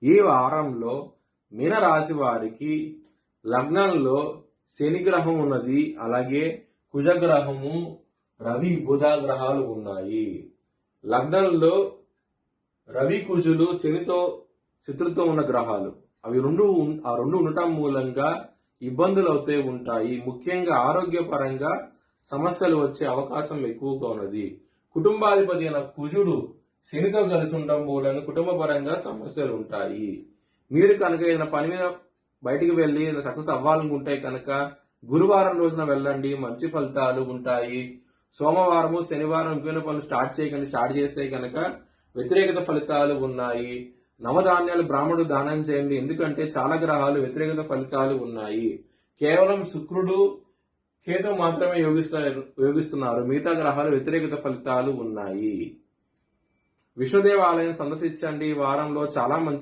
ఈ వారంలో మీనరాశి వారికి లగ్నంలో శని గ్రహం ఉన్నది, అలాగే కుజగ్రహము, రవి, బుధ గ్రహాలు ఉన్నాయి. లగ్నంలో రవి, కుజులు శనితో శత్రుత్వం ఉన్న గ్రహాలు. అవి రెండు ఉండటం మూలంగా ఇబ్బందులు అవుతూ ఉంటాయి. ముఖ్యంగా ఆరోగ్యపరంగా సమస్యలు వచ్చే అవకాశం ఎక్కువగా ఉన్నది. కుటుంబాధిపతి అయిన కుజుడు శనితో కలిసి ఉండడం మూలంగా కుటుంబ పరంగా సమస్యలు ఉంటాయి. మీరు కనుక ఏదైనా పని మీద బయటికి వెళ్ళి సక్సెస్ అవ్వాలనుకుంటే కనుక గురువారం రోజున వెళ్ళండి, మంచి ఫలితాలు ఉంటాయి. సోమవారము, శనివారం ఇంకొన్ని పనులు స్టార్ట్ చేస్తే కనుక వ్యతిరేకత ఫలితాలు ఉన్నాయి. నవధాన్యాలు బ్రాహ్మణుడు దానం చేయండి, ఎందుకంటే చాలా గ్రహాలు వ్యతిరేకత ఫలితాలు ఉన్నాయి. కేవలం శుక్రుడు, కేతు మాత్రమే యోగిస్తున్నారు, మిగతా గ్రహాలు వ్యతిరేకత ఫలితాలు ఉన్నాయి. విష్ణుదేవ ఆలయం సందర్శించండి. వారంలో చాలా మంచి